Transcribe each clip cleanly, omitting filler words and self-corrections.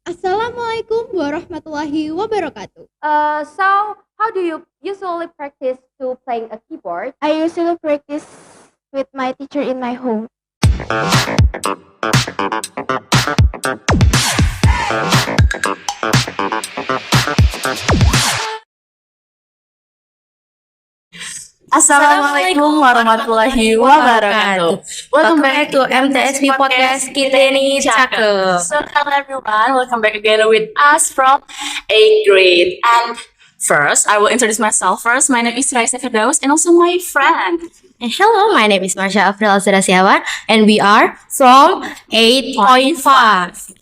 Assalamualaikum warahmatullahi wabarakatuh. So how do you usually practice to playing a keyboard? I usually practice with my teacher in my home. Assalamualaikum warahmatullahi wabarakatuh. Welcome back to MTsB podcast. Kita ini cakep. So hello everyone, welcome back again with us from 8th grade. And first, I will introduce myself first. My name is Raisah Firdaus and also my friend. And hello, my name is Marsha, Avril, and we are from 8.5.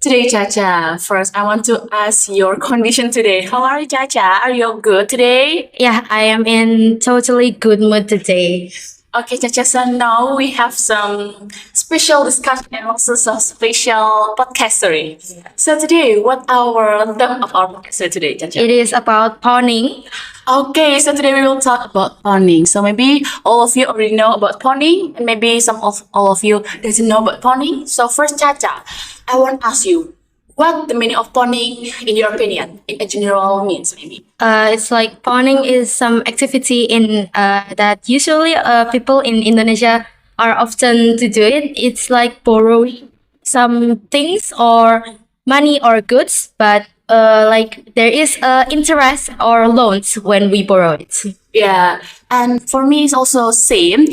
Today, Chacha, first I want to ask your condition today. How are you, Chacha? Are you good today? Yeah, I am in totally good mood today. Okay, Chacha, so now we have some special discussion and also some special podcast story. So today, what our theme of our podcast story today, Chacha? It is about pawning. Okay, so today we will talk about pawning. So maybe all of you already know about pawning, and maybe some of all of you doesn't know about pawning. So first, Chacha, I want to ask you, what the meaning of pawning in your opinion, in a general means maybe? It's like pawning is some activity in that usually people in Indonesia are often to do it. It's like borrowing some things or money or goods, but like there is interest or loans when we borrow it. Yeah, and for me it's also same.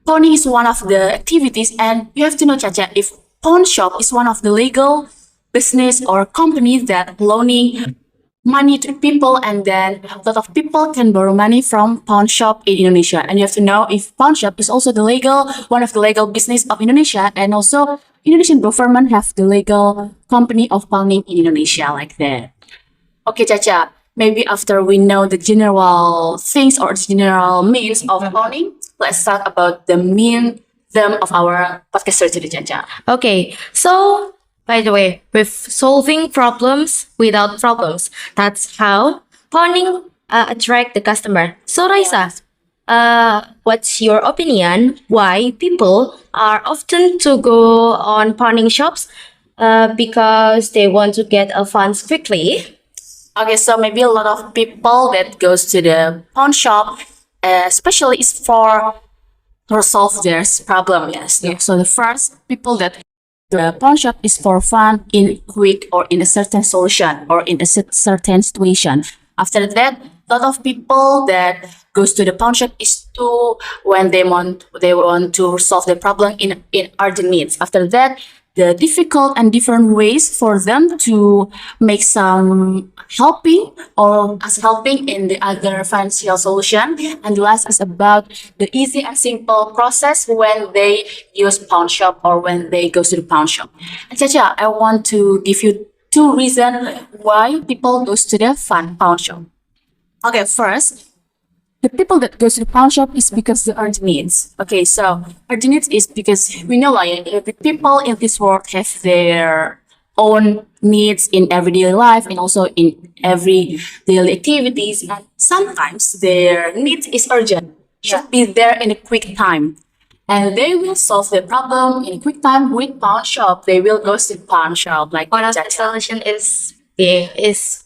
Pawning is one of the activities, and you have to know, Chacha, if pawn shop is one of the legal business or company that loaning money to people, and then a lot of people can borrow money from pawn shop in Indonesia. And you have to know if pawn shop is also the legal one of the legal business of Indonesia, and also Indonesian government have the legal company of pawning in Indonesia like that. Okay, Chacha. Maybe after we know the general things or general means of pawning, let's talk about the main theme of our podcast today, Chacha. Okay, so by the way, with solving problems without problems, that's how pawning attract the customer. So Raisa, what's your opinion? Why people are often to go on pawning shops? Because they want to get a funds quickly. Okay, so maybe a lot of people that goes to the pawn shop, especially is for to solve their problem. Yes. So the first people that the pawn shop is for fun in quick or in a certain solution or in a certain situation. After that, a lot of people that goes to the pawn shop is to when they want to solve the problem in urgent needs. After that, the difficult and different ways for them to make some helping or as helping in the other financial solution. And the last is about the easy and simple process when they use pawn shop or when they go to the pawn shop. And Chacha, I want to give you two reasons why people goes to the pawn shop. Okay, first, the people that goes to the pawn shop is because the urgent needs. Okay, so urgent needs is because we know like the people in this world have their own needs in everyday life and also in every daily activities. And sometimes their needs is urgent, should be there in a quick time. And they will solve the problem in a quick time with pawn shop. They will go to the pawn shop like One of the solution is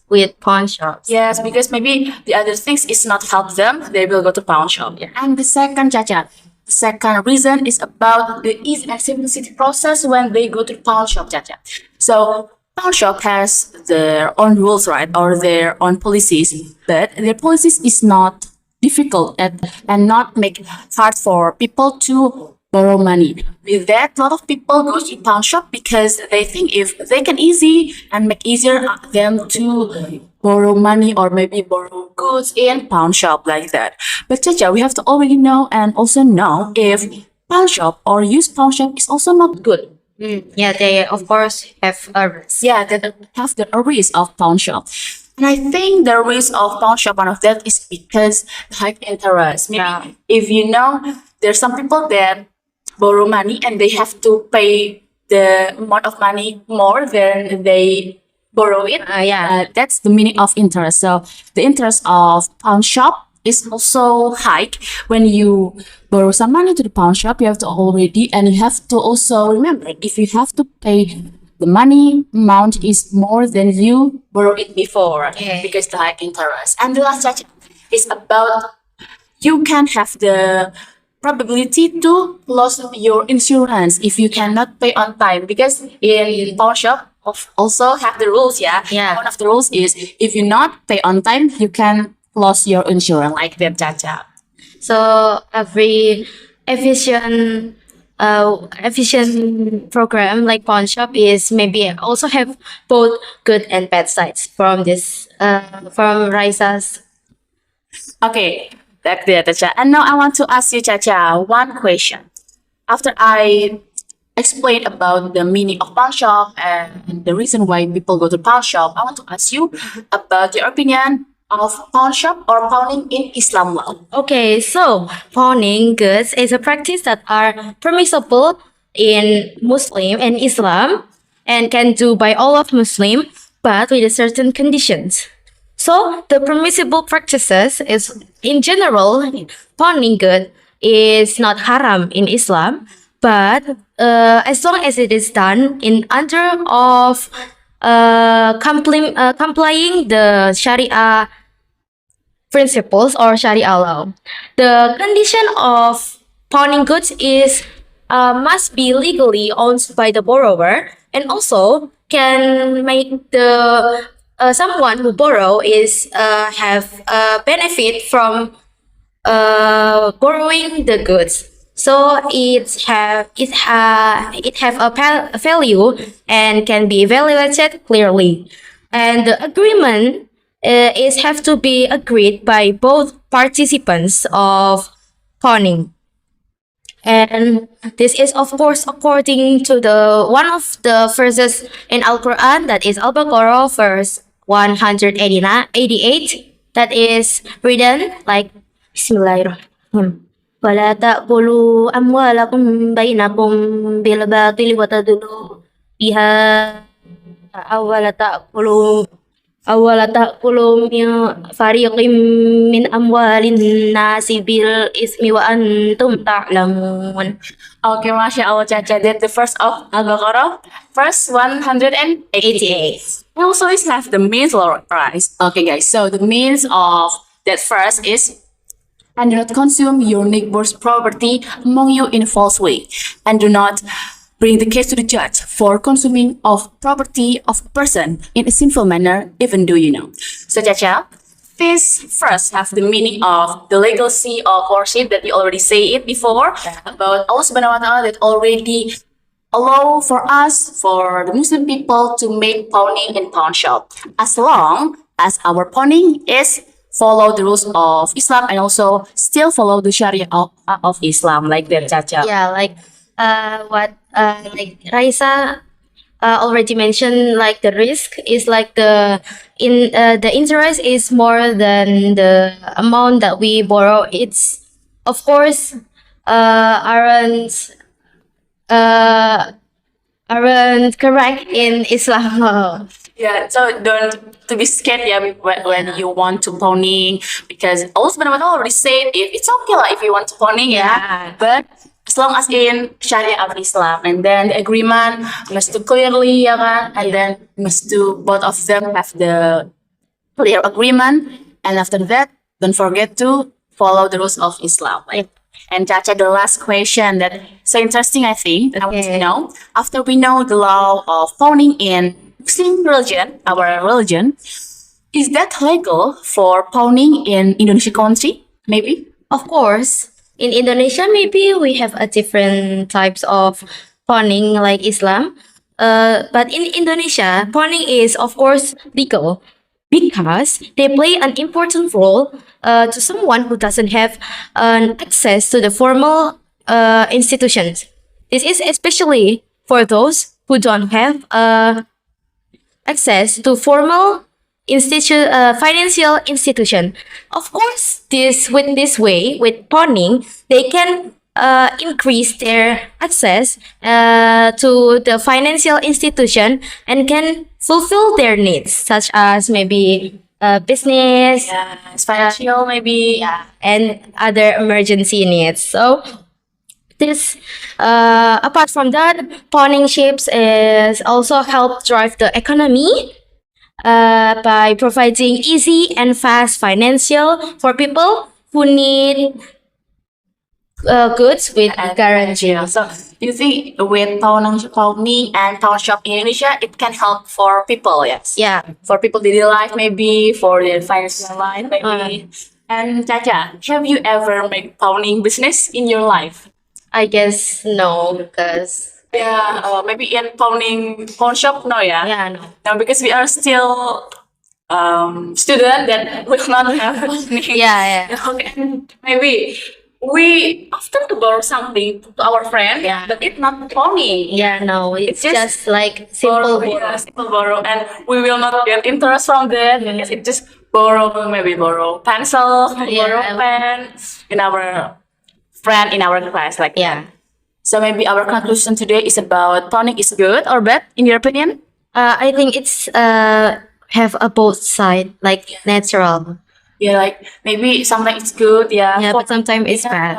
with pawn shops. yes, because maybe the other things is not help them, they will go to pawn shop. And the second, Chacha, the second reason is about the easy and simplicity process when they go to pawn shop, Chacha. So pawn shop has their own rules, right, or their own policies, but their policies is not difficult and not make it hard for people to borrow money. With that, a lot of people go to pawn shop because they think if they can easy and make easier them to borrow money or maybe borrow goods in pawn shop like that. But Chacha, we have to already know and also know if pawn shop or use pawn shop is also not good. Yeah, they of course have a risk. Yeah, that have the risk of pawn shop. And I think the risk of pawn shop, one of that is because the high interest. Maybe Yeah. if you know, there's some people that borrow money and they have to pay the amount of money more than they borrow it. Yeah. That's the meaning of interest. So the interest of pawn shop is also high. When you borrow some money to the pawn shop, you have to already, and you have to also remember if you have to pay the money amount is more than you borrowed it before Okay. because the high interest. And the last section is about you can have the probability to lose your insurance if you cannot pay on time because in pawn shop also have the rules. Yeah. One of the rules is if you not pay on time you can lose your insurance like that, Caca. So every efficient program like pawn shop is maybe also have both good and bad sides from this from Raisah's. Okay, back there, Caca. And now I want to ask you, Caca, one question. After I explained about the meaning of pawn shop and the reason why people go to pawn shop, I want to ask you about your opinion of pawn shop or pawning in Islam law. Okay, so pawning goods is a practice that are permissible in Muslim and Islam and can do by all of Muslim, but with a certain conditions. So the permissible practices is in general pawning good is not haram in Islam, but as long as it is done in under of complying the Sharia principles or Sharia law. The condition of pawning goods is must be legally owned by the borrower and also can make the someone who borrow is have benefit from borrowing the goods. So it have a value and can be evaluated clearly. And the agreement is have to be agreed by both participants of pawning. And this is of course according to the one of the verses in Al Quran, that is Al Baqarah verse 188, that is written like Bismillahirrahmanirrahim. ولا تأكلوا أموالكم بينكم بالباطل وتدلوا بها أول تأكلوا من فريق من أموال الناس بالإثم وأنتم تعلمون. Okay, Masya Allah, Caca. That's the first of Al-Baqarah, verse 188. We also have the means law price. Okay, guys. So the means of that first is and do not consume your neighbor's property among you in a false way, and do not bring the case to the judge for consuming of property of a person in a sinful manner, even though you know. So, Caca, this first have the meaning of the legacy of worship that we already say it before about Allah Subhanahu wa Taala that already allow for us, for the Muslim people, to make pawning in pawn shop as long as our pawning is follow the rules of Islam and also still follow the Sharia of Islam, like that, Caca. Yeah, like what like Raisa already mentioned, like the risk is like the interest is more than the amount that we borrow. It's of course aren't correct in Islam. Yeah, so don't to be scared, yeah, when you want to pawning, because Allah Subhanahu wa Taala already said it's okay lah if you want to pawning, Yeah. but as long as in Sharia of Islam, and then the agreement must do clearly, ya kan, and then must do both of them have the clear agreement, and after that, don't forget to follow the rules of Islam. Like, and Caca, the last question that so interesting, I think, that I want to Okay. know. After we know the law of pawning in Muslim religion, our religion, is that legal for pawning in Indonesia country? Maybe. Of course, in Indonesia, maybe we have a different types of pawning like Islam. But in Indonesia, pawning is of course legal because they play an important role to someone who doesn't have access to the formal institutions. This is especially for those who don't have access to formal financial institution. Of course, this way with pawning, they can increase their access to the financial institution and can fulfill their needs, such as maybe business, Financial, maybe. yeah, and other emergency needs. So this, apart from that, pawning ships is also help drive the economy by providing easy and fast financial for people who need goods with guarantee. Yeah. So you think with pawning and pawn shop in Indonesia, it can help for people, yes? Yeah. For people daily life, maybe for their financial life, maybe. And Caca, have you ever made pawning business in your life? I guess no, because Yeah, maybe in pawn shop, no, yeah. yeah, no. No, because we are still student that will not have pawning. Yeah, yeah. Okay, maybe we often to borrow something to our friend, Yeah. but it's not pawning. Yeah, no, it's It's just like simple Borrow, borrow. yeah, simple borrow, and we will not get interest from that because it just borrow pencil, Yeah. borrow pen in our friend in our class, like Yeah. that. So maybe our conclusion today is about pawning is good or bad in your opinion? I think it's have a both side, like natural. Yeah, like maybe sometimes it's good, yeah. Yeah, for- but sometimes it's bad.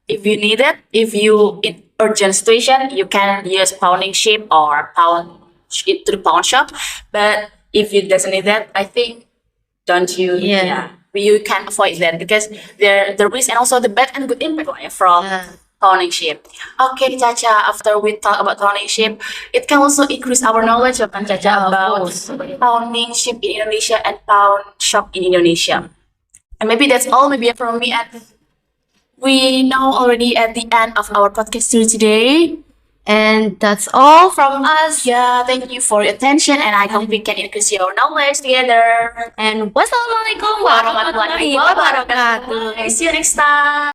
If you need it, if you in urgent situation, you can use pawning ship or it to the pawn shop. But if you doesn't need that, I think don't you? Yeah. You can avoid that because the risk and also the bad and good impact like, from Yeah. pawning ship. Okay, Caca. After we talk about pawning ship, it can also increase our knowledge of Caca Yeah, of about course. pawning ship in Indonesia and pawn shop in Indonesia. And maybe that's all. Maybe from me. And we now already at the end of our podcast series today. And that's all from us. Yeah, thank you for your attention, and I hope we can increase your knowledge together. And wassalamualaikum warahmatullahi wabarakatuh. See you next time.